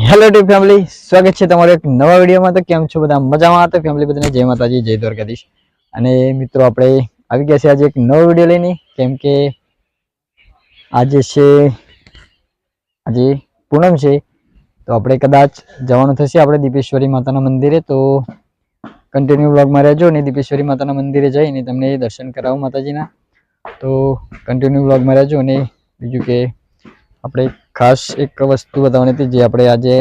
Hello T family, સ્વાગત છે તમારો એક નવા વિડીયોમાં। તો કેમ છો બધા? મજામાં? તો ફેમિલી બધાને જય માતાજી, જય દ્વારકાધીશ। અને મિત્રો આપણે આવી ગયા છે આજે એક નવો વિડીયો લઈને, કેમ કે આજે પૂનમ છે, તો આપણે કદાચ જવાનું થશે આપણે દીપેશ્વરી માતાના મંદિરે। તો કન્ટિન્યુ વ્લોગમાં રહેજો અને દીપેશ્વરી માતાના મંદિરે જઈને તમને દર્શન કરાવું માતાજીના। તો કન્ટિન્યુ વ્લોગમાં રહેજો। અને બીજું કે આપણે ખાસ એક વસ્તુ બતાવવાની હતી, જે આપણે આજે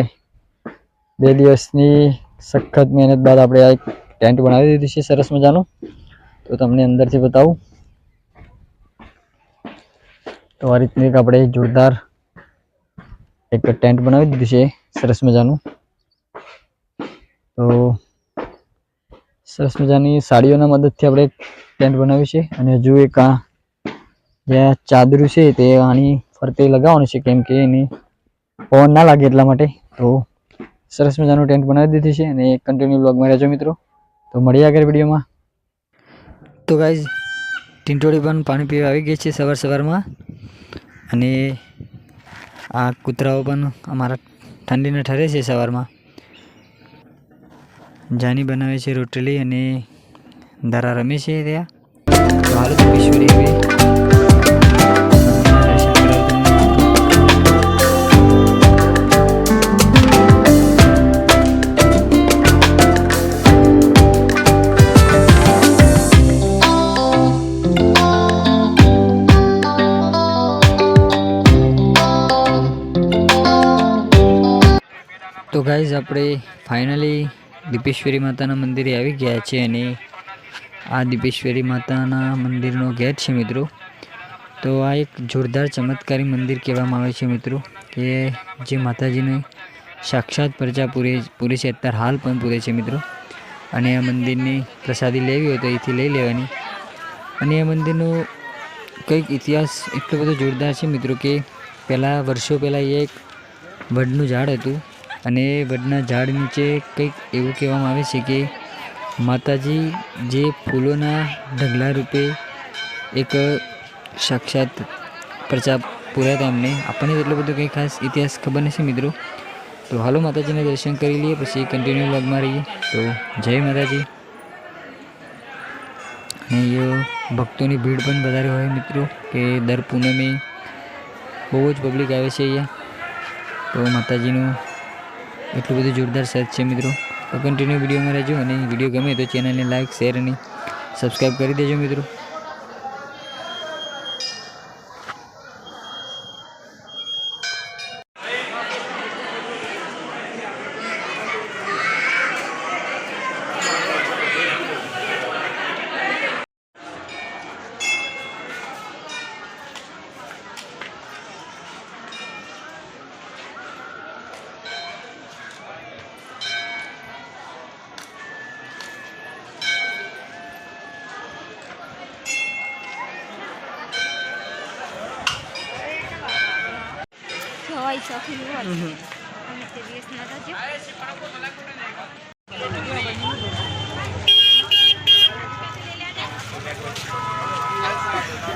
2 દિવસની સખત મહેનત બાદ આપણે આ ટેન્ટ બનાવી દીધું છે સરસ મજાનું। તો તમને અંદરથી બતાવું તો આ રીતનું એક આપણે જોરદાર એક ટેન્ટ બનાવી દીધું છે સરસ મજાનું। તો સરસ મજાની સાડીઓના મદદથી આપણે ટેન્ટ બનાવ્યું છે। અને હજુ એક આ જે ચાદરું છે તે આની ફરતે લગાવવાનું છે, કેમ કે એની પવન ના લાગે એટલા માટે। તો સરસ મજાનું ટેન્ટ બનાવી દીધું છે અને કન્ટિન્યુ વ્લોગમાં રહેજો મિત્રો। તો મળીએ આગળ વિડીયોમાં। તો ગાઈઝ ટીંટોળી પણ પાણી પીવા આવી ગઈ છે સવારમાં। અને આ કૂતરાઓ પણ અમારા ઠંડીને ઠરે છે સવારમાં। જાની બનાવે છે રોટલી અને દારા રમે છે ત્યાં। તો હાલ દીપેશ્વરી હવે તો ગાઈઝ આપણે ફાઇનલી દીપેશ્વરી માતાના મંદિરે આવી ગયા છે। અને આ દીપેશ્વરી માતાના મંદિરનો ગેટ છે મિત્રો। તો આ એક જોરદાર ચમત્કારી મંદિર કહેવામાં આવે છે મિત્રો, કે જે માતાજીને સાક્ષાત પ્રજા પૂરે છે, અત્યારે હાલ પણ પૂરે છે મિત્રો। અને આ મંદિરની પ્રસાદી લેવી હોય તો અહીંથી લઈ લેવાની। અને આ મંદિરનો કંઈક ઇતિહાસ એટલો બધો જોરદાર છે મિત્રો, કે વર્ષો પહેલાં એક વડનું ઝાડ હતું, અને વડના ઝાડ નીચે કંઈક એવું કહેવામાં આવે છે કે માતાજી જે ફૂલોના ઢગલા રૂપે એક સાક્ષાત પ્રજા પૂર્યા હતા એમને। આપણને એટલો બધો કંઈ ખાસ ઇતિહાસ ખબર નથી મિત્રો। તો હાલો માતાજીના દર્શન કરી લઈએ, પછી કન્ટિન્યુ વ્લોગમાં રહીએ। તો જય માતાજી। અને ભક્તોની ભીડ પણ વધારે હોય મિત્રો, કે દર પૂનમે બહુ જ પબ્લિક આવે છે અહીંયા। તો માતાજીનું એટલું બધું જોરદાર સેટ છે મિત્રો। તો કન્ટિન્યુ વિડીયોમાં રહેજો, અને વિડીયો ગમે તો ચેનલને લાઇક, શેર અને સબસ્ક્રાઈબ કરી દેજો મિત્રો।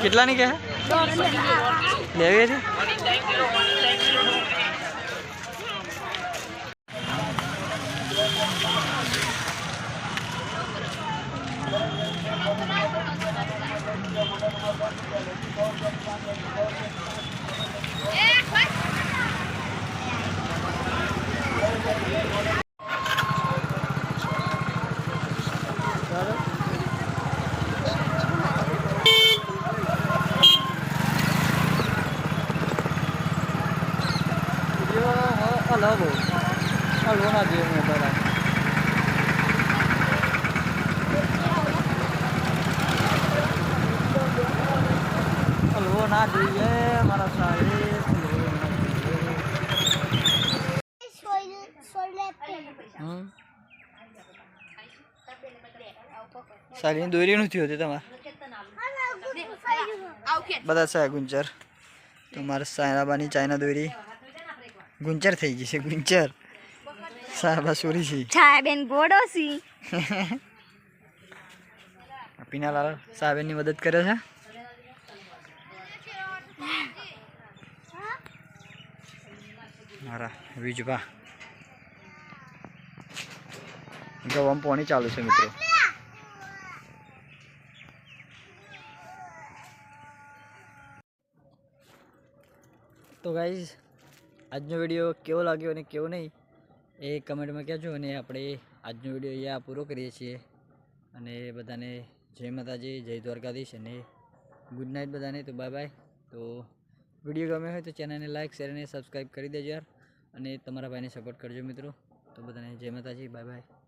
કેટલાની કે લેવી છે? હલવો ના જોઈએ હલવો ના જોઈએ મારા સાહેબ। સારી દોરી નથી હોતી તમારે બધા છે ગુંચર। તો મારા સાયરાબાની ચાઇના દોરી ગુંચર થઈ ગઈ છે, ગુંચર સાહેબા સોરી છે છાયાબેન ગોડો સી પીનાલાલ સાહેબની મદદ કરે છે। મારા વિજભા કે ઓમ પાણી ચાલુ છે મિત્રો. તો ગાઈઝ આજનો વિડીયો કેવો લાગ્યો અને કેવો નહીં એ કમેન્ટમાં કહેજો. અને આપણે આજનો વિડીયો અહીંયા પૂરો કરીએ છીએ. અને બધાને જય માતાજી, જય દ્વારકાધીશ અને ગુડ નાઇટ બધાને. તો બાય બાય. તો વિડીયો ગમે હોય તો ચેનલને લાઇક શેર અને સબસ્ક્રાઈબ કરી દેજો યાર. અને તમારા ભાઈને સપોર્ટ કરજો મિત્રો. તો બધાને જય માતાજી, બાય બાય.